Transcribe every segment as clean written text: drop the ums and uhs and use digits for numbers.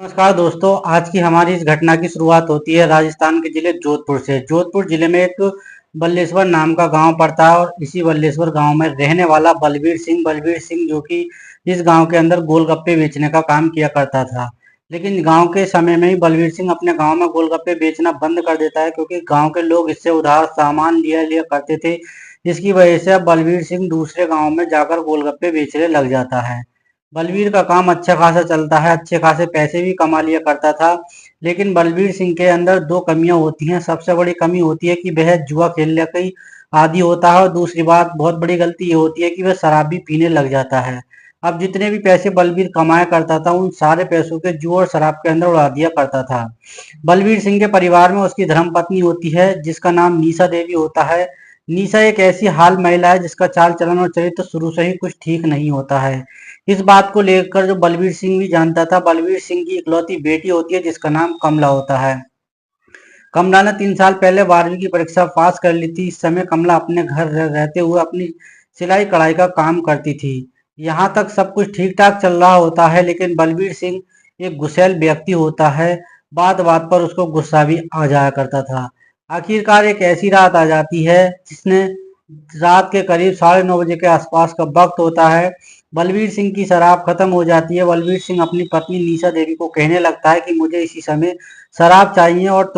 नमस्कार दोस्तों, आज की हमारी इस घटना की शुरुआत होती है राजस्थान के जिले जोधपुर से। जोधपुर जिले में एक बल्लेश्वर नाम का गांव पड़ता है और इसी बल्लेश्वर गांव में रहने वाला बलबीर सिंह जो कि इस गांव के अंदर गोलगप्पे बेचने का काम किया करता था। लेकिन गांव के समय में ही बलबीर सिंह अपने गांव में गोलगप्पे बेचना बंद कर देता है, क्योंकि गांव के लोग इससे उधार सामान लिया लिया करते थे। इसकी वजह से अब बलबीर सिंह दूसरे गांव में जाकर गोलगप्पे बेचने लग जाता है। बलवीर का काम अच्छा खासा चलता है, अच्छे खासे पैसे भी कमा लिया करता था। लेकिन बलबीर सिंह के अंदर दो कमियां होती हैं। सबसे बड़ी कमी होती है कि वह जुआ खेलने का आदी होता है, और दूसरी बात, बहुत बड़ी गलती ये होती है कि वह शराब भी पीने लग जाता है। अब जितने भी पैसे बलबीर कमाया करता था, उन सारे पैसों के जुआ और शराब के अंदर उड़ा दिया करता था। बलबीर सिंह के परिवार में उसकी धर्मपत्नी होती है, जिसका नाम नीसा देवी होता है। नीसा एक ऐसी हाल महिला है जिसका चाल चलन और चरित्र शुरू से ही कुछ ठीक नहीं होता है। इस बात को लेकर जो बलबीर सिंह भी जानता था। बलबीर सिंह की इकलौती बेटी होती है जिसका नाम कमला होता है। कमला ने 3 साल पहले 12वीं की परीक्षा पास कर ली थी। इस समय कमला अपने घर रहते हुए अपनी सिलाई कढ़ाई का काम करती थी। यहाँ तक सब कुछ ठीक ठाक चल रहा होता है, लेकिन बलबीर सिंह एक गुस्सैल व्यक्ति होता है। बात बात पर उसको गुस्सा भी आ जाया करता था। आखिरकार एक ऐसी रात आ जाती है जिसने रात के करीब 9:30 बजे के आसपास का वक्त होता है। बलबीर सिंह की शराब खत्म हो जाती है। बलबीर सिंह अपनी पत्नी नीसा देवी को कहने लगता है कि मुझे इसी समय शराब चाहिए, और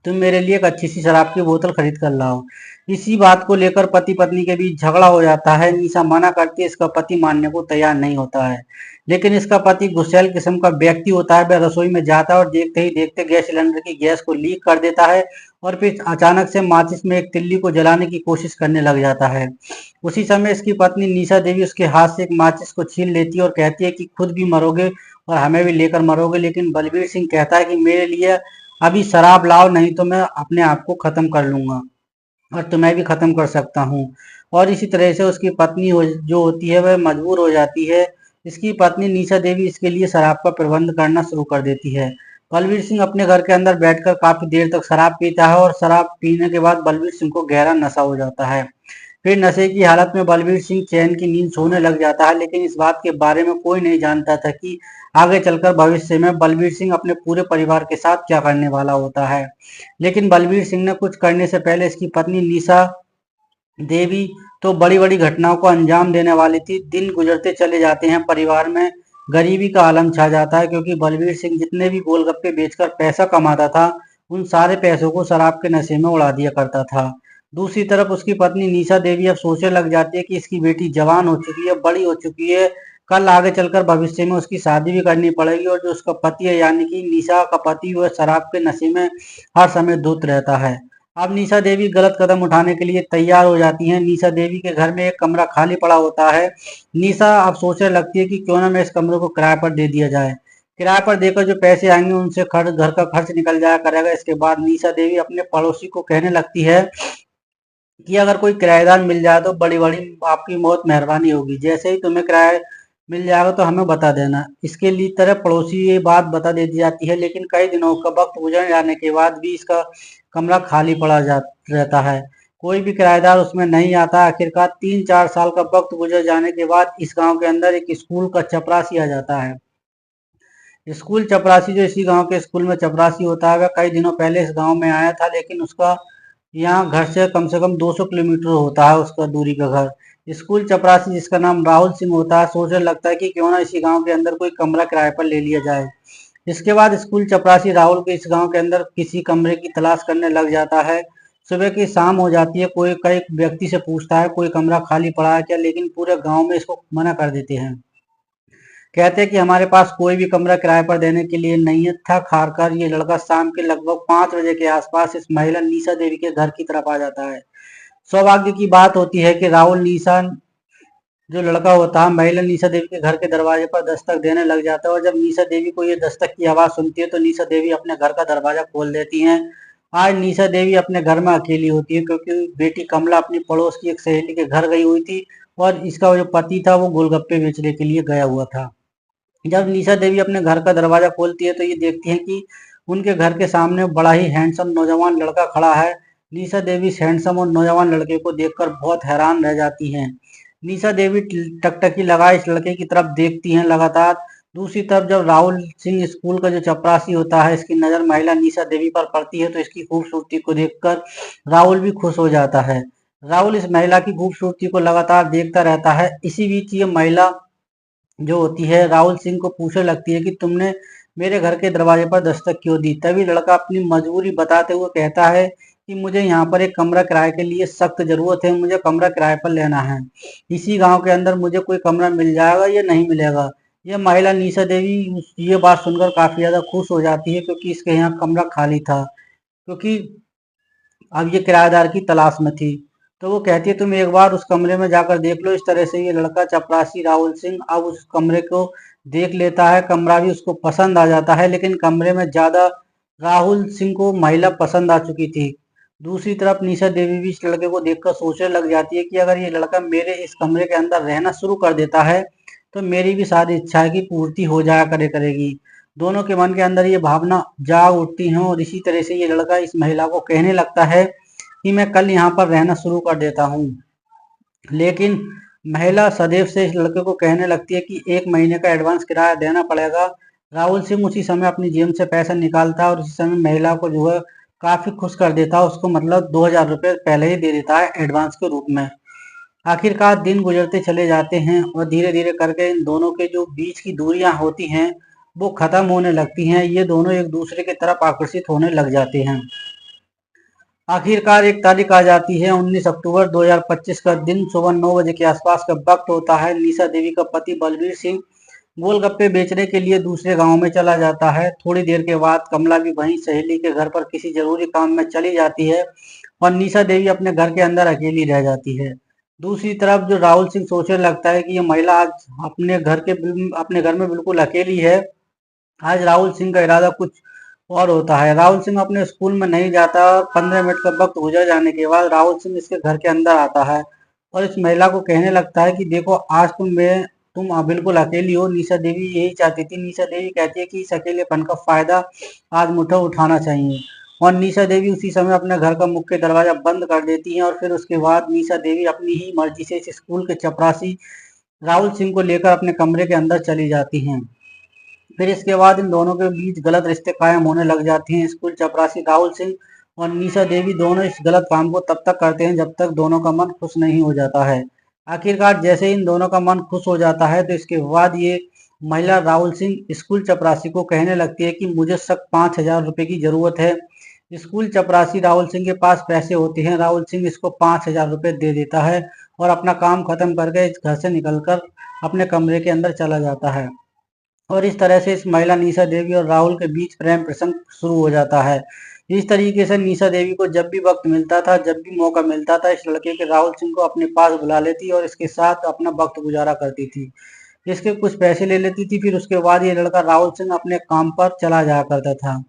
तुम मेरे लिए एक अच्छी सी शराब की बोतल खरीद कर लाओ। इसी बात को लेकर पति पत्नी के बीच झगड़ा हो जाता है। निशा मना करती है, इसका पति मानने को तैयार नहीं होता है। लेकिन इसका पति गुस्सैल किस्म का व्यक्ति होता है। वह रसोई में जाता है और देखते ही देखते गैस सिलेंडर की गैस को लीक कर देता है, और फिर अचानक से माचिस में एक तिल्ली को जलाने की कोशिश करने लग जाता है। उसी समय इसकी पत्नी निशा देवी उसके हाथ से एक माचिस को छीन लेती है और कहती है कि खुद भी मरोगे और हमें भी लेकर मरोगे। लेकिन बलबीर सिंह कहता है कि मेरे लिए अभी शराब लाओ, नहीं तो मैं अपने आप को खत्म कर लूंगा और तुम्हें भी खत्म कर सकता हूँ। और इसी तरह से उसकी पत्नी जो होती है वह मजबूर हो जाती है। इसकी पत्नी निशा देवी इसके लिए शराब का प्रबंध करना शुरू कर देती है। बलबीर सिंह अपने घर के अंदर बैठकर काफी देर तक शराब पीता है, और शराब पीने के बाद बलबीर सिंह को गहरा नशा हो जाता है। फिर नशे की हालत में बलबीर सिंह चैन की नींद सोने लग जाता है। लेकिन इस बात के बारे में कोई नहीं जानता था कि आगे चलकर भविष्य में बलबीर सिंह अपने पूरे परिवार के साथ क्या करने वाला होता है। लेकिन बलबीर सिंह ने कुछ करने से पहले इसकी पत्नी निशा देवी तो बड़ी बड़ी घटनाओं को अंजाम देने वाली थी। दिन गुजरते चले जाते हैं, परिवार में गरीबी का आलम छा जाता है, क्योंकि बलबीर सिंह जितने भी गोलगप्पे बेचकर पैसा कमाता था, उन सारे पैसों को शराब के नशे में उड़ा दिया करता था। दूसरी तरफ उसकी पत्नी निशा देवी अब सोचने लग जाती है कि इसकी बेटी जवान हो चुकी है, बड़ी हो चुकी है, कल आगे चलकर भविष्य में उसकी शादी भी करनी पड़ेगी, और जो उसका पति है यानी कि निशा का पति, वह शराब के नशे में हर समय धुत रहता है। अब निशा देवी गलत कदम उठाने के लिए तैयार हो जाती हैं। निशा देवी के घर में एक कमरा खाली पड़ा होता है। निशा अब सोचने लगती है कि क्यों ना मैं इस कमरे को किराए पर दे दिया जाए। किराए पर देकर जो पैसे आएंगे उनसे खर्च, घर का खर्च निकल जाया करेगा। इसके बाद निशा देवी अपने पड़ोसी को कहने लगती है कि अगर कोई किराएदार मिल जाए तो बड़ी बड़ी आपकी बहुत मेहरबानी होगी। जैसे ही तुम्हें किराया मिल जाएगा तो हमें बता देना। इसके लिए तरह पड़ोसी ये बात बता दी जाती है। लेकिन कई दिनों का वक्त गुजर जाने के बाद भी इसका कमरा खाली पड़ा जा रहता है। कोई भी किराएदार उसमें नहीं आता। आखिरकार 3-4 साल का वक्त गुजर जाने के बाद इस गांव के अंदर एक स्कूल का चपरासी आ जाता है। स्कूल चपरासी जो इसी गांव के स्कूल में चपरासी होता है, वह कई दिनों पहले इस गांव में आया था। लेकिन उसका यहाँ घर से कम 200 किलोमीटर होता है उसका दूरी का घर। स्कूल चपरासी जिसका नाम राहुल सिंह होता है, सोचने लगता है कि क्यों ना इसी गांव के अंदर कोई कमरा किराए पर ले लिया जाए। इसके बाद स्कूल चपरासी राहुल के इस गांव के अंदर किसी कमरे की तलाश करने लग जाता है। सुबह की शाम हो जाती है। कोई कई व्यक्ति से पूछता है कोई कमरा खाली पड़ा है क्या, लेकिन पूरे गांव में इसको मना कर देते हैं। कहते हैं कि हमारे पास कोई भी कमरा किराए पर देने के लिए नहीं है। थक हार कर ये लड़का शाम के लगभग 5 बजे के आसपास इस महिला निशा देवी के घर की तरफ आ जाता है। सौभाग्य की बात होती है कि राहुल निशा जो लड़का होता है महिला निशा देवी के घर के दरवाजे पर दस्तक देने लग जाता है, और जब निशा देवी को ये दस्तक की आवाज सुनती है तो निशा देवी अपने घर का दरवाजा खोल देती हैं। आज निशा देवी अपने घर में अकेली होती है, क्योंकि बेटी कमला अपनी पड़ोस की एक सहेली के घर गई हुई थी, और इसका जो पति था वो गोलगप्पे बेचने के लिए गया हुआ था। जब निशा देवी अपने घर का दरवाजा खोलती है तो ये देखती है कि उनके घर के सामने बड़ा ही हैंडसम नौजवान लड़का खड़ा है। निशा देवी इस हैंडसम और नौजवान लड़के को देखकर बहुत हैरान रह जाती हैं। निशा देवी टकटकी लगाए इस लड़के की तरफ देखती हैं लगातार, दूसरी तरफ जब राहुल सिंह स्कूल का जो चपरासी होता है, इसकी नज़र महिला निशा देवी पर पड़ती है तो इसकी खूबसूरती को देखकर राहुल भी खुश हो जाता है। राहुल इस महिला की खूबसूरती को लगातार देखता रहता है। इसी बीच ये महिला जो होती है राहुल सिंह को पूछने लगती है कि तुमने मेरे घर के दरवाजे पर दस्तक क्यों दी। तभी लड़का अपनी मजबूरी बताते हुए कहता है कि मुझे यहाँ पर एक कमरा किराए के लिए सख्त जरूरत है, मुझे कमरा किराए पर लेना है। इसी गांव के अंदर मुझे कोई कमरा मिल जाएगा या नहीं मिलेगा। यह महिला निशा देवी ये बात सुनकर काफी ज्यादा खुश हो जाती है क्योंकि इसके यहाँ कमरा खाली था, क्योंकि अब ये किराएदार की तलाश में थी। तो वो कहती है तुम एक बार उस कमरे में जाकर देख लो। इस तरह से ये लड़का चपरासी राहुल सिंह अब उस कमरे को देख लेता है। कमरा भी उसको पसंद आ जाता है, लेकिन कमरे में ज्यादा राहुल सिंह को महिला पसंद आ चुकी थी। दूसरी तरफ निशा देवी भी इस लड़के को देखकर सोचने लग जाती है कि अगर ये लड़का मेरे इस कमरे के अंदर रहना शुरू कर देता है तो मेरी भी सारी इच्छाएं की पूर्ति हो जाया करेगी। दोनों के मन के अंदर ये भावना जाग उठती है और इसी तरह से ये लड़का इस महिला को कहने लगता है कि मैं कल यहाँ पर रहना शुरू कर देता हूँ। लेकिन महिला सदैव से इस लड़के को कहने लगती है कि 1 महीने का एडवांस किराया देना पड़ेगा। राहुल सिंह उसी समय अपनी जेब से पैसा निकालता है और उसी समय महिला को जो है काफी खुश कर देता है। उसको मतलब 2000 रुपये पहले ही दे देता है एडवांस के रूप में। आखिरकार दिन गुजरते चले जाते हैं और धीरे धीरे करके इन दोनों के जो बीच की दूरियां होती हैं वो खत्म होने लगती हैं। ये दोनों एक दूसरे की तरफ आकर्षित होने लग जाते हैं। आखिरकार एक तारीख आ जाती है 19 अक्टूबर 2025 का दिन। सुबह 9 बजे के आसपास का वक्त होता है। निशा देवी का पति बलबीर सिंह गोलगप्पे बेचने के लिए दूसरे गांव में चला जाता है। थोड़ी देर के बाद कमला भी वहीं सहेली के घर पर किसी जरूरी काम में चली जाती है और निशा देवी अपने घर के अंदर अकेली रह जाती है। दूसरी तरफ जो राहुल सिंह सोचने लगता है कि ये महिला आज अपने घर में बिल्कुल अकेली है। आज राहुल सिंह का इरादा कुछ और होता है। राहुल सिंह अपने स्कूल में नहीं जाता और 15 मिनट का वक्त गुजर जाने के बाद राहुल सिंह इसके घर के अंदर आता है और इस महिला को कहने लगता है कि देखो आज तुम बिल्कुल अकेली हो। निशा देवी यही चाहती थी। निशा देवी कहती है कि इस अकेलेपन का फायदा आज मुझे उठाना चाहिए और निशा देवी उसी समय अपने घर का मुख्य दरवाजा बंद कर देती है और फिर उसके बाद निशा देवी अपनी ही मर्जी से इस स्कूल के चपरासी राहुल सिंह को लेकर अपने कमरे के अंदर चली जाती हैं। फिर इसके बाद इन दोनों के बीच गलत रिश्ते कायम होने लग जाते हैं। स्कूल चपरासी राहुल सिंह और निशा देवी दोनों इस गलत काम को तब तक करते हैं जब तक दोनों का मन खुश नहीं हो जाता है। आखिरकार जैसे इन दोनों का मन खुश हो जाता है तो इसके बाद ये महिला राहुल सिंह स्कूल चपरासी को कहने लगती है कि मुझे सख्त 5,000 रुपये की जरूरत है। स्कूल चपरासी राहुल सिंह के पास पैसे होते हैं। राहुल सिंह इसको 5,000 रुपये दे देता है और अपना काम खत्म करके इस घर से निकलकर अपने कमरे के अंदर चला जाता है। और इस तरह से इस महिला निशा देवी और राहुल के बीच प्रेम प्रसंग शुरू हो जाता है। इस तरीके से निशा देवी को जब भी वक्त मिलता था, जब भी मौका मिलता था, इस लड़के के राहुल सिंह को अपने पास बुला लेती और इसके साथ अपना वक्त गुजारा करती थी। इसके कुछ पैसे ले लेती थी। फिर उसके बाद ये लड़का राहुल सिंह अपने काम पर चला जाया करता था।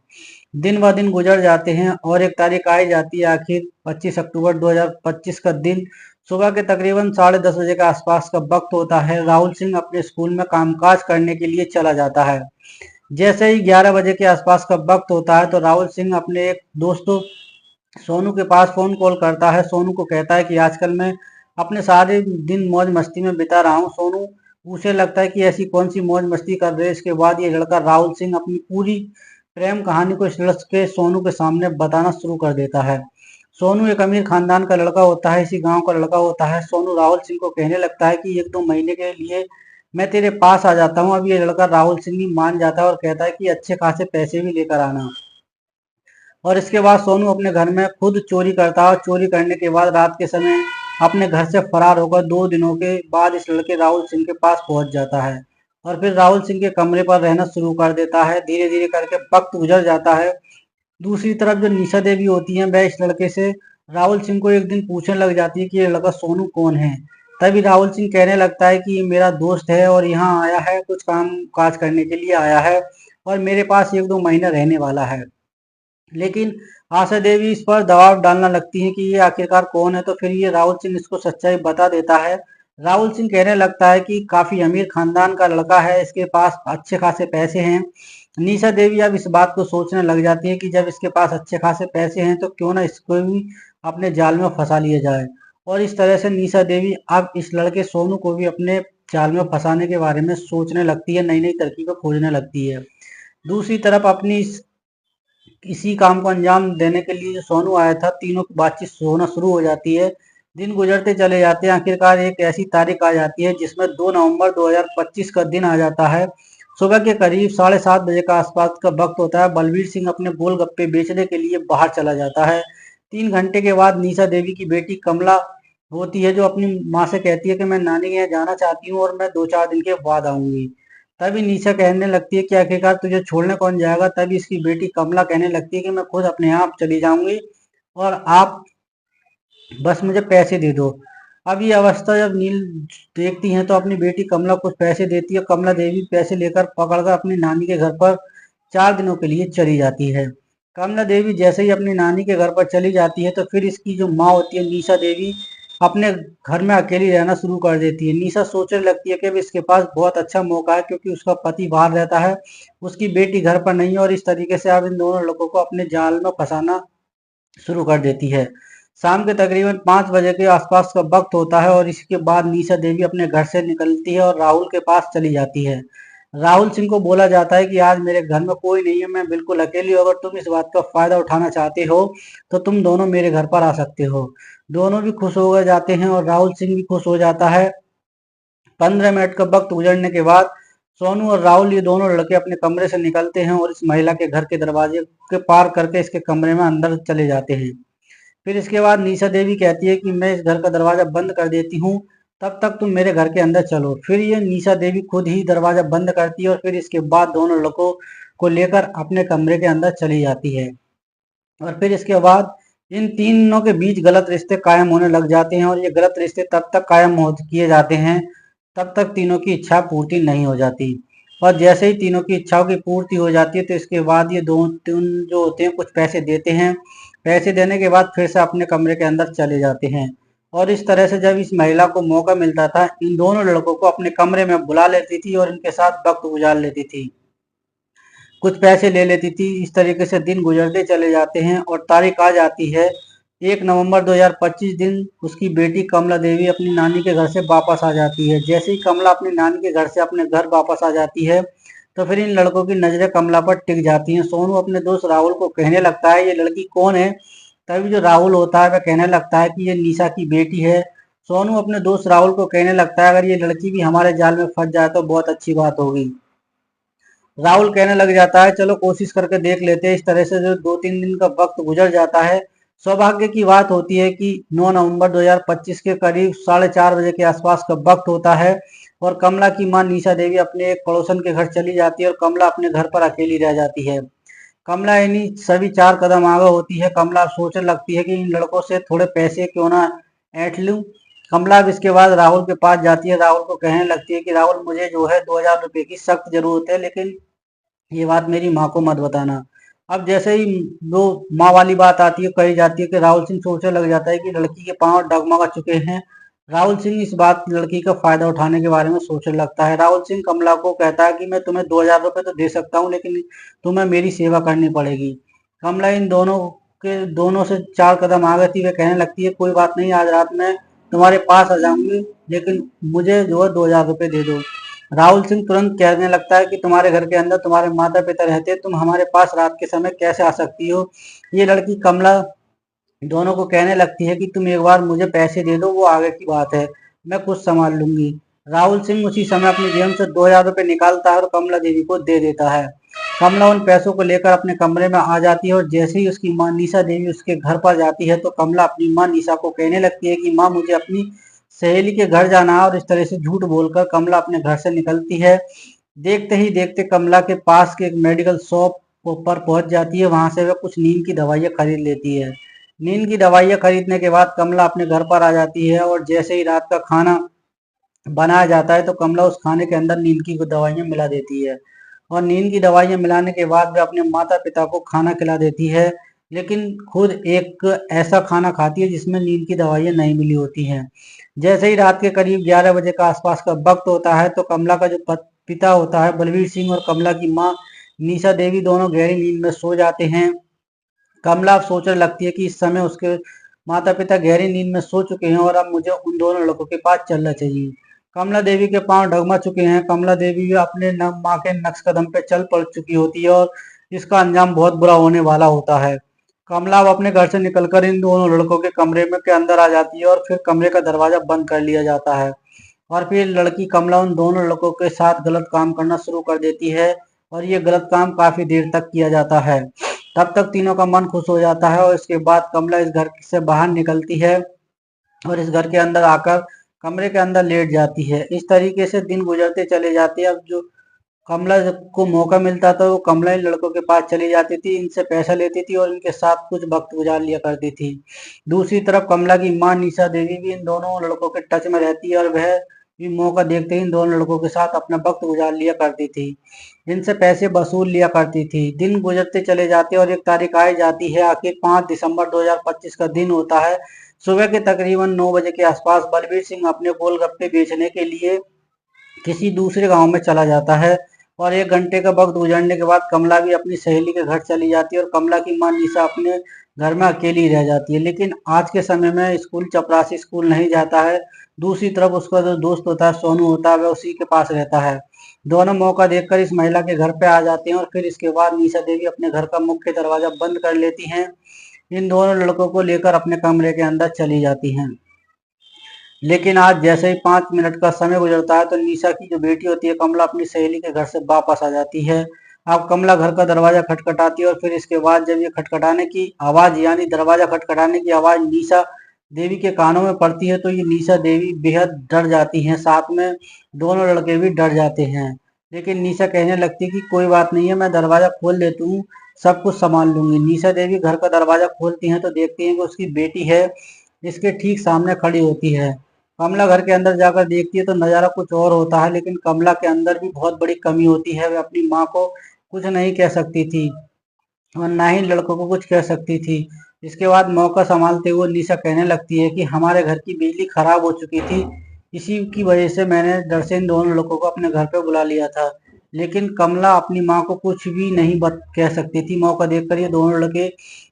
दिन ब दिन गुजर जाते हैं और एक तारीख आई जाती है आखिर 25 अक्टूबर 2025 का दिन। सुबह के तकरीबन 10:30 बजे के आसपास का वक्त होता है। राहुल सिंह अपने स्कूल में कामकाज करने के लिए चला जाता है। जैसे ही 11 बजे के आसपास का वक्त होता है तो राहुल सिंह अपने एक दोस्तों सोनू के पास फोन कॉल करता है। सोनू को कहता है कि आजकल मैं अपने सारे दिन मौज मस्ती में बिता रहा हूँ। सोनू उसे लगता है कि ऐसी कौन सी मौज मस्ती कर रहे हैं। इसके बाद ये लड़का राहुल सिंह अपनी पूरी प्रेम कहानी को इस लड़के सोनू के सामने बताना शुरू कर देता है। सोनू एक अमीर खानदान का लड़का होता है, इसी गांव का लड़का होता है। सोनू राहुल सिंह को कहने लगता है कि 1-2 महीने के लिए मैं तेरे पास आ जाता हूँ। अब ये लड़का राहुल सिंह भी मान जाता है और कहता है कि अच्छे खासे पैसे भी लेकर आना। और इसके बाद सोनू अपने घर में खुद चोरी करता है और चोरी करने के बाद रात के समय अपने घर से फरार होकर 2 दिनों के बाद इस लड़के राहुल सिंह के पास पहुंच जाता है और फिर राहुल सिंह के कमरे पर रहना शुरू कर देता है। धीरे धीरे करके वक्त गुजर जाता है। दूसरी तरफ जो निशा देवी होती हैं वह इस लड़के से राहुल सिंह को एक दिन पूछने लग जाती है कि ये लड़का सोनू कौन है। तभी राहुल सिंह कहने लगता है कि ये मेरा दोस्त है और यहाँ आया है, कुछ काम काज करने के लिए आया है और मेरे पास 1-2 महीना रहने वाला है। लेकिन आशा देवी इस पर दबाव डालना लगती है कि ये आखिरकार कौन है। तो फिर ये राहुल सिंह इसको सच्चाई बता देता है। राहुल सिंह कहने लगता है कि काफी अमीर खानदान का लड़का है, इसके पास अच्छे खासे पैसे हैं। निशा देवी अब इस बात को सोचने लग जाती है कि जब इसके पास अच्छे खासे पैसे हैं तो क्यों ना इसको भी अपने जाल में फंसा लिया जाए। और इस तरह से निशा देवी अब इस लड़के सोनू को भी अपने जाल में फंसाने के बारे में सोचने लगती है, नई नई तरकीबें खोजने लगती है। दूसरी तरफ अपनी इसी काम को अंजाम देने के लिए जो सोनू आया था, तीनों की बातचीत होना शुरू हो जाती है। दिन गुजरते चले जाते हैं। आखिरकार एक ऐसी तारीख आ जाती है जिसमें 2 नवंबर 2025 का दिन आ जाता है। सुबह के करीब 7:30 बजे का आसपास का वक्त होता है। बलवीर सिंह अपने गोलगप्पे बेचने के लिए बाहर चला जाता है। 3 घंटे के बाद निशा देवी की बेटी कमला होती है, जो अपनी माँ से कहती है कि मैं नानी के यहाँ जाना चाहती हूँ और मैं 2-4 दिन के बाद आऊंगी। तभी निशा कहने लगती है कि आखिरकार तुझे छोड़ने कौन जाएगा। तभी इसकी बेटी कमला कहने लगती है कि मैं खुद अपने आप चली जाऊंगी और आप बस मुझे पैसे दे दो। अब ये अवस्था जब नील देखती हैं तो अपनी बेटी कमला कुछ पैसे देती है। कमला देवी पैसे लेकर पकड़कर अपनी नानी के घर पर 4 दिनों के लिए चली जाती है। कमला देवी जैसे ही अपनी नानी के घर पर चली जाती है तो फिर इसकी जो माँ होती है निशा देवी, अपने घर में अकेली रहना शुरू कर देती है। निशा सोचने लगती है कि अब इसके पास बहुत अच्छा मौका है, क्योंकि उसका पति बाहर रहता है, उसकी बेटी घर पर नहीं है, और इस तरीके से अब इन दोनों लोगों को अपने जाल में फंसाना शुरू कर देती है। शाम के तकरीबन 5 बजे के आसपास का वक्त होता है और इसके बाद निशा देवी अपने घर से निकलती है और राहुल के पास चली जाती है। राहुल सिंह को बोला जाता है कि आज मेरे घर में कोई नहीं है, मैं बिल्कुल अकेली हूँ। अगर तुम इस बात का फायदा उठाना चाहते हो तो तुम दोनों मेरे घर पर आ सकते हो। दोनों भी खुश हो गए जाते हैं और राहुल सिंह भी खुश हो जाता है। 15 मिनट का वक्त गुजरने के बाद सोनू और राहुल, ये दोनों लड़के, अपने कमरे से निकलते हैं और इस महिला के घर के दरवाजे के पार करके इसके कमरे में अंदर चले जाते हैं। फिर इसके बाद निशा देवी कहती है कि मैं इस घर का दरवाजा बंद कर देती हूँ, तब तक तुम मेरे घर के अंदर चलो। फिर ये निशा देवी खुद ही दरवाजा बंद करती है और फिर इसके बाद दोनों लड़कों को लेकर अपने कमरे के अंदर चली जाती है। और फिर इसके बाद इन तीनों के बीच गलत रिश्ते कायम होने लग जाते हैं और ये गलत रिश्ते तब तक कायम हो किए जाते हैं तब तक तीनों की इच्छा पूर्ति नहीं हो जाती। और जैसे ही तीनों की इच्छाओं की पूर्ति हो जाती है तो इसके बाद ये दो तीन जो होते हैं कुछ पैसे देते हैं। पैसे देने के बाद फिर से अपने कमरे के अंदर चले जाते हैं। और इस तरह से जब इस महिला को मौका मिलता था, इन दोनों लड़कों को अपने कमरे में बुला लेती थी और इनके साथ वक्त गुजार लेती थी, कुछ पैसे ले लेती थी। इस तरीके से दिन गुजरते चले जाते हैं और तारीख आ जाती है 1 नवंबर 2025 दिन। उसकी बेटी कमला देवी अपनी नानी के घर से वापस आ जाती है। जैसे ही कमला अपनी नानी के घर से अपने घर वापस आ जाती है तो फिर इन लड़कों की नजरें कमला पर टिक जाती हैं। सोनू अपने दोस्त राहुल को कहने लगता है ये लड़की कौन है। तभी जो राहुल होता है वह कहने लगता है कि ये निशा की बेटी है। सोनू अपने दोस्त राहुल को कहने लगता है अगर ये लड़की भी हमारे जाल में फंस जाए तो बहुत अच्छी बात होगी। राहुल कहने लग जाता है चलो कोशिश करके देख लेते हैं। इस तरह से जो 2-3 दिन का वक्त गुजर जाता है। सौभाग्य की बात होती है कि 9 नवंबर 2025 के करीब 4:30 बजे के आसपास का वक्त होता है और कमला की मां निशा देवी अपने एक पड़ोसन के घर चली जाती है और कमला अपने घर पर अकेली रह जाती है। कमला इन्हीं सभी 4 कदम आगे होती है। कमला सोचने लगती है कि इन लड़कों से थोड़े पैसे क्यों ना ऐंठ लूं। कमला अब इसके बाद राहुल के पास जाती है। राहुल को कहने लगती है कि राहुल, मुझे जो है 2000 रुपए की सख्त जरूरत है, लेकिन ये बात मेरी माँ को मत बताना। अब जैसे ही वो माँ वाली बात आती है, कही जाती है कि राहुल सिंह सोचने लग जाता है कि लड़की के पांव डगमगा चुके हैं। राहुल सिंह इस बात लड़की का फायदा उठाने के बारे में सोचने लगता है। राहुल सिंह कमला को कहता है कि मैं तुम्हें 2000 रुपए तो दे सकता हूँ, लेकिन तुम्हें मेरी सेवा करनी पड़ेगी। कमला इन दोनों से 4 कदम आगे थी। वे कहने लगती है कोई बात नहीं, आज रात में तुम्हारे पास आ जाऊंगी, लेकिन मुझे जो है 2000 रुपए दे दो। राहुल सिंह तुरंत कहने लगता है कि तुम्हारे घर के अंदर तुम्हारे माता पिता रहते, तुम हमारे पास रात के समय कैसे आ सकती हो। ये लड़की कमला दोनों को कहने लगती है कि तुम एक बार मुझे पैसे दे दो, वो आगे की बात है, मैं कुछ संभाल लूंगी। राहुल सिंह उसी समय अपनी जेब से 2000 रुपए निकालता है और कमला देवी को दे देता है। कमला उन पैसों को लेकर अपने कमरे में आ जाती है और जैसे ही उसकी माँ निशा देवी उसके घर पर जाती है तो कमला अपनी माँ निशा को कहने लगती है कि माँ, मुझे अपनी सहेली के घर जाना है। और इस तरह से झूठ बोलकर कमला अपने घर से निकलती है। देखते ही देखते कमला के पास के एक मेडिकल शॉप पर पहुंच जाती है। वहां से वह कुछ नींद की दवाइयाँ खरीद लेती है। नींद की दवाइयाँ खरीदने के बाद कमला अपने घर पर आ जाती है और जैसे ही रात का खाना बनाया जाता है तो कमला उस खाने के अंदर नींद की दवाइयाँ मिला देती है। और नींद की दवाइयाँ मिलाने के बाद वह अपने माता पिता को खाना खिला देती है, लेकिन खुद एक ऐसा खाना खाती है जिसमें नींद की दवाइयाँ नहीं मिली होती हैं। जैसे ही रात के करीब 11 बजे का आसपास का वक्त होता है तो कमला का जो पिता होता है बलवीर सिंह और कमला की माँ निशा देवी दोनों गहरी नींद में सो जाते हैं। कमला अब सोचने लगती है कि इस समय उसके माता पिता गहरी नींद में सो चुके हैं और अब मुझे उन दोनों लड़कों के पास चलना चाहिए। कमला देवी के पांव डगमगा चुके हैं। कमला देवी भी अपने माँ के नक्श कदम पे चल पड़ चुकी होती है और इसका अंजाम बहुत बुरा होने वाला होता है। कमला अब अपने घर से निकलकर इन दोनों लड़कों के कमरे में के अंदर आ जाती है और फिर कमरे का दरवाजा बंद कर लिया जाता है और फिर लड़की कमला उन दोनों लड़कों के साथ गलत काम करना शुरू कर देती है और ये गलत काम काफी देर तक किया जाता है। तब तक तीनों का मन खुश हो जाता है और इसके बाद कमला इस घर से बाहर निकलती है और इस घर के अंदर आकर कमरे के अंदर लेट जाती है। इस तरीके से दिन गुजरते चले जाते हैं। अब जो कमला को मौका मिलता था वो कमला इन लड़कों के पास चली जाती थी, इनसे पैसा लेती थी और इनके साथ कुछ वक्त गुजार लिया करती थी। दूसरी तरफ कमला की माँ निशा देवी भी इन दोनों लड़कों के टच में रहती है और वह भी मौका देखते ही इन दोनों लड़कों के साथ अपना वक्त गुजार लिया करती थी, इनसे पैसे वसूल लिया करती थी। दिन गुजरते चले जाते और एक तारीख आई जाती है। आखिर 5 दिसंबर 2025 का दिन होता है। सुबह के तकरीबन 9 बजे के आसपास बलबीर सिंह अपने गोलगप्पे बेचने के लिए किसी दूसरे गांव में चला जाता है और 1 घंटे का वक्त गुजरने के बाद कमला भी अपनी सहेली के घर चली जाती है और कमला की मां निशा अपने घर में अकेली रह जाती है। लेकिन आज के समय में स्कूल चपरासी स्कूल नहीं जाता है। दूसरी तरफ उसका जो दोस्त होता है सोनू होता है वह उसी के पास रहता है। दोनों मौका देखकर इस महिला के घर पे आ जाते हैं और फिर इसके बाद निशा देवी अपने घर का मुख्य दरवाजा बंद कर लेती हैं। इन दोनों लड़कों को लेकर अपने कमरे के अंदर चली जाती हैं। लेकिन आज जैसे ही 5 मिनट का समय गुजरता है तो निशा की जो बेटी होती है कमला अपनी सहेली के घर से वापस आ जाती है। अब कमला घर का दरवाजा खटखटाती है और फिर इसके बाद जब ये खटखटाने की आवाज यानी दरवाजा खटखटाने की आवाज निशा देवी के कानों में पड़ती है तो ये निशा देवी बेहद डर जाती हैं। साथ में दोनों लड़के भी डर जाते हैं। लेकिन निशा कहने लगती है कि कोई बात नहीं है, मैं दरवाजा खोल देती हूँ, सब कुछ संभाल लूंगी। निशा देवी घर का दरवाजा खोलती हैं तो देखती हैं कि उसकी बेटी है इसके ठीक सामने खड़ी होती है। कमला घर के अंदर जाकर देखती है तो नज़ारा कुछ और होता है। लेकिन कमला के अंदर भी बहुत बड़ी कमी होती है। वह अपनी माँ को कुछ नहीं कह सकती थी और ना ही लड़कों को कुछ कह सकती थी। इसके बाद मौका संभालते हुए निशा कहने लगती है कि हमारे घर की बिजली खराब हो चुकी थी, इसी की वजह से मैंने डर से इन दोनों लड़कों को अपने घर पे बुला लिया था। लेकिन कमला अपनी माँ को कुछ भी नहीं कह सकती थी। मौका देखकर ये दोनों लड़के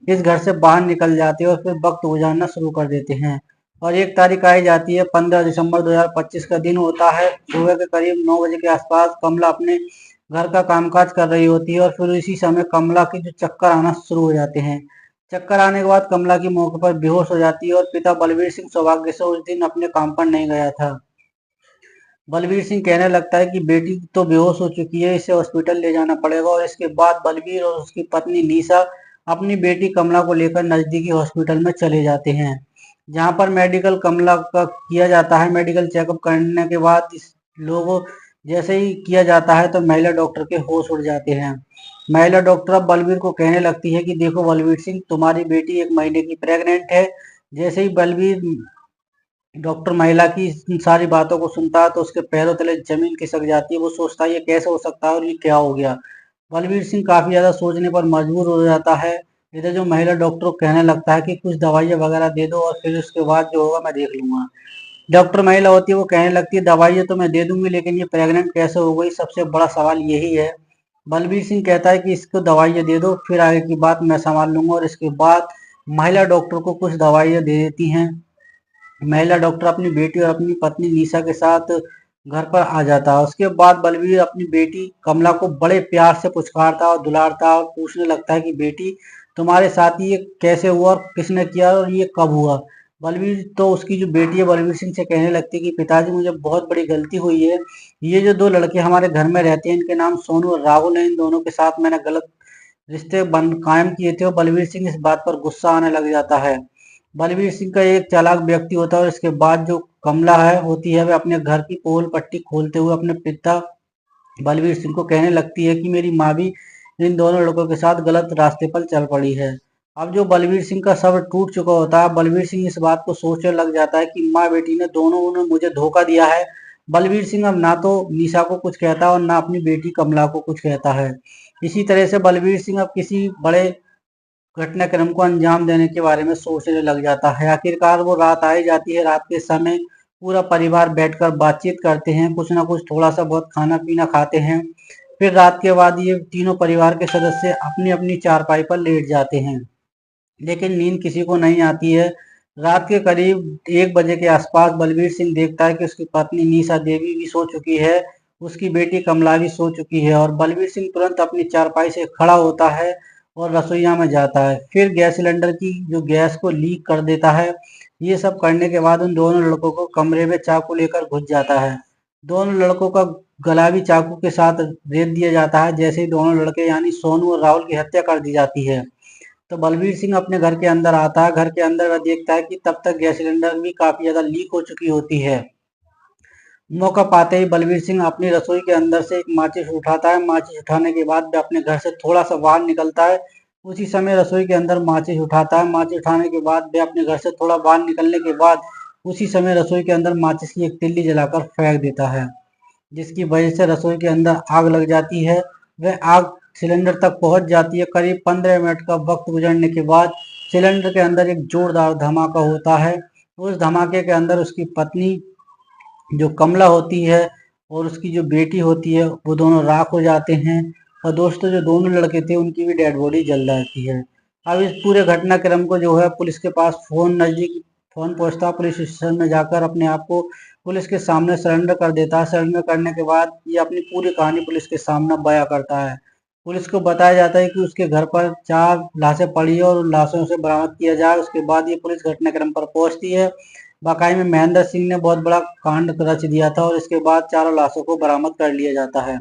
इस घर से बाहर निकल जाते हैं और फिर वक्त गुजारना शुरू कर देते हैं। और एक तारीख आई जाती है, 15 दिसंबर 2025 का दिन होता है। सुबह के करीब 9 बजे के आसपास कमला अपने घर का कामकाज कर रही होती है और फिर इसी समय कमला के जो चक्कर आना शुरू हो जाते हैं। चक्कर आने के बाद कमला की मौके पर बेहोश हो जाती है और पिता बलबीर सिंह सौभाग्य से उस दिन अपने काम पर नहीं गया था। बलबीर सिंह कहने लगता है कि बेटी तो बेहोश हो चुकी है, इसे हॉस्पिटल ले जाना पड़ेगा और इसके बाद बलबीर और उसकी पत्नी निशा अपनी बेटी कमला को लेकर नजदीकी हॉस्पिटल में चले जाते हैं, जहां पर मेडिकल कमला का किया जाता है। मेडिकल चेकअप करने के बाद इस लोगों जैसे ही किया जाता है तो महिला डॉक्टर के होश उड़ जाते हैं। महिला डॉक्टर अब बलबीर को कहने लगती है कि देखो बलबीर सिंह, तुम्हारी बेटी 1 महीने की प्रेग्नेंट है। जैसे ही बलबीर डॉक्टर महिला की इन सारी बातों को सुनता है तो उसके पैरों तले जमीन खिसक जाती है। वो सोचता है ये कैसे हो सकता है और ये क्या हो गया। बलबीर सिंह काफी ज्यादा सोचने पर मजबूर हो जाता है। इधर जो महिला डॉक्टर को कहने लगता है कि कुछ दवाइयाँ वगैरह दे दो और फिर उसके बाद जो होगा मैं देख लूंगा। डॉक्टर महिला होती है वो कहने लगती है दवाइयाँ तो मैं दे दूंगी, लेकिन ये प्रेग्नेंट कैसे हो गई, सबसे बड़ा सवाल यही है। बलबीर सिंह कहता है कि इसको दवाइयाँ दे दो, फिर आगे की बात मैं संभाल लूंगा। और इसके बाद महिला डॉक्टर को कुछ दवाइयाँ दे देती हैं। महिला डॉक्टर अपनी बेटी और अपनी पत्नी निशा के साथ घर पर आ जाता है। उसके बाद बलवीर अपनी बेटी कमला को बड़े प्यार से पुचकारता और दुलारता और पूछने लगता है कि बेटी, तुम्हारे साथ ये कैसे हुआ और किसने किया और ये कब हुआ। बलवीर तो उसकी जो बेटी है बलवीर सिंह से कहने लगती है कि पिताजी, मुझे बहुत बड़ी गलती हुई है। ये जो 2 लड़के हमारे घर में रहते हैं इनके नाम सोनू और राहुल है, इन दोनों के साथ मैंने गलत रिश्ते बन कायम किए थे। और बलवीर सिंह इस बात पर गुस्सा आने लग जाता है। बलवीर सिंह का एक चालाक व्यक्ति होता है और इसके बाद जो कमला है होती है वह अपने घर की पोल पट्टी खोलते हुए अपने पिता बलवीर सिंह को कहने लगती है कि मेरी माँ भी इन दोनों लड़कों के साथ गलत रास्ते पर चल पड़ी है। अब जो बलवीर सिंह का सब्र टूट चुका होता है, बलवीर सिंह इस बात को सोचने लग जाता है कि माँ बेटी ने दोनों ने मुझे धोखा दिया है। बलवीर सिंह अब ना तो निशा को कुछ कहता है और ना अपनी बेटी कमला को कुछ कहता है। इसी तरह से बलवीर सिंह अब किसी बड़े घटनाक्रम को अंजाम देने के बारे में सोचने लग जाता है। आखिरकार वो रात आई जाती है। रात के समय पूरा परिवार बैठकर बातचीत करते हैं, कुछ ना कुछ थोड़ा सा बहुत खाना पीना खाते हैं। फिर रात के बाद ये तीनों परिवार के सदस्य अपनी अपनी चारपाई पर लेट जाते हैं। लेकिन नींद किसी को नहीं आती है। रात के करीब 1 बजे के आसपास बलबीर सिंह देखता है कि उसकी पत्नी निशा देवी भी सो चुकी है, उसकी बेटी कमला भी सो चुकी है और बलबीर सिंह तुरंत अपनी चारपाई से खड़ा होता है और रसोइया में जाता है। फिर गैस सिलेंडर की जो गैस को लीक कर देता है। ये सब करने के बाद उन दोनों लड़कों को कमरे में चाकू लेकर घुस जाता है। दोनों लड़कों का गला भी चाकू के साथ रेत दिया जाता है। जैसे ही दोनों लड़के यानी सोनू और राहुल की हत्या कर दी जाती है, तो बलबीर सिंह अपने घर के अंदर आता है। घर के अंदर वह देखता है कि तब तक गैस सिलेंडर भी काफी ज्यादा लीक हो चुकी होती है। मौका पाते ही बलबीर सिंह अपनी रसोई के अंदर से एक माचिस उठाता है। माचिस उठाने के बाद वह अपने घर से थोड़ा सा बाहर निकलता है। उसी समय रसोई के अंदर माचिस उठाता है। माचिस उठाने के बाद वह अपने घर से थोड़ा बाहर निकलने के बाद उसी समय रसोई के अंदर माचिस की एक तिल्ली जलाकर फेंक देता है, जिसकी वजह से रसोई के अंदर आग लग जाती है। वह आग सिलेंडर तक पहुंच जाती है। करीब 15 मिनट का वक्त गुजरने के बाद सिलेंडर के अंदर एक जोरदार धमाका होता है। उस धमाके के अंदर उसकी पत्नी जो कमला होती है और उसकी जो बेटी होती है वो दोनों राख हो जाते हैं। और दोस्तों, जो दोनों लड़के थे उनकी भी डेड बॉडी जल जाती है। अब इस पूरे घटनाक्रम को जो है पुलिस के पास फोन पहुंचता है। पुलिस स्टेशन में जाकर अपने आप को पुलिस के सामने सरेंडर कर देता है। सरेंडर करने के बाद ये अपनी पूरी कहानी पुलिस के सामने बयां करता है। पुलिस को बताया जाता है कि उसके घर पर 4 लाशें पड़ी है और उन लाशों से बरामद किया जाए। उसके बाद ये पुलिस घटनाक्रम पर पहुंचती है। वाकई में महेंद्र सिंह ने बहुत बड़ा कांड रच दिया था और इसके बाद चारों लाशों को बरामद कर लिया जाता है।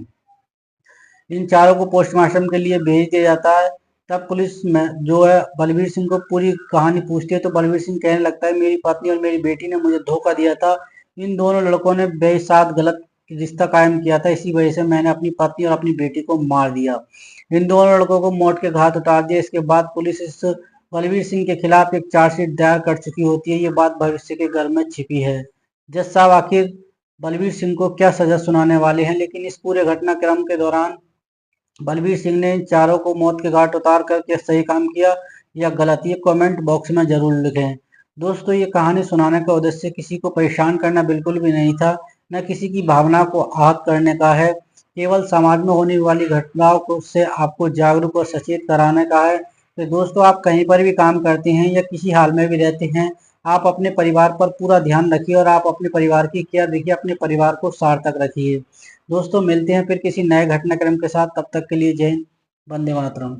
इन चारों को पोस्टमार्टम के लिए भेज दिया जाता है। तब पुलिस में जो है बलबीर सिंह को पूरी कहानी पूछती है, तो बलबीर सिंह कहने लगता है, मेरी पत्नी और मेरी बेटी ने मुझे धोखा दिया था। इन दोनों लड़कों ने मेरे साथ गलत रिश्ता कायम किया था, इसी वजह से मैंने अपनी पत्नी और अपनी बेटी को मार दिया। इन दोनों लड़कों को मौत के घाट उतार दिया। इसके बाद पुलिस इस बलबीर सिंह के खिलाफ एक चार्जशीट दायर कर चुकी होती है। ये बात भविष्य के घर में छिपी है। जज साहब आखिर बलबीर सिंह को क्या सजा सुनाने वाले हैं? लेकिन इस पूरे घटनाक्रम के दौरान बलबीर सिंह ने इन चारों को मौत के घाट उतार कर क्या सही काम किया या गलत, ये कमेंट बॉक्स में जरूर लिखें। दोस्तों, ये कहानी सुनाने का उद्देश्य किसी को परेशान करना बिल्कुल भी नहीं था, न किसी की भावना को आहत करने का है। केवल समाज में होने वाली घटनाओं को से आपको जागरूक और सचेत कराने का है। तो दोस्तों, आप कहीं पर भी काम करते हैं या किसी हाल में भी रहते हैं, आप अपने परिवार पर पूरा ध्यान रखिए और आप अपने परिवार की केयर देखिए, अपने परिवार को सार्थक रखिए। दोस्तों, मिलते हैं फिर किसी नए घटनाक्रम के साथ। तब तक के लिए जय हिंद, वंदे मातरम।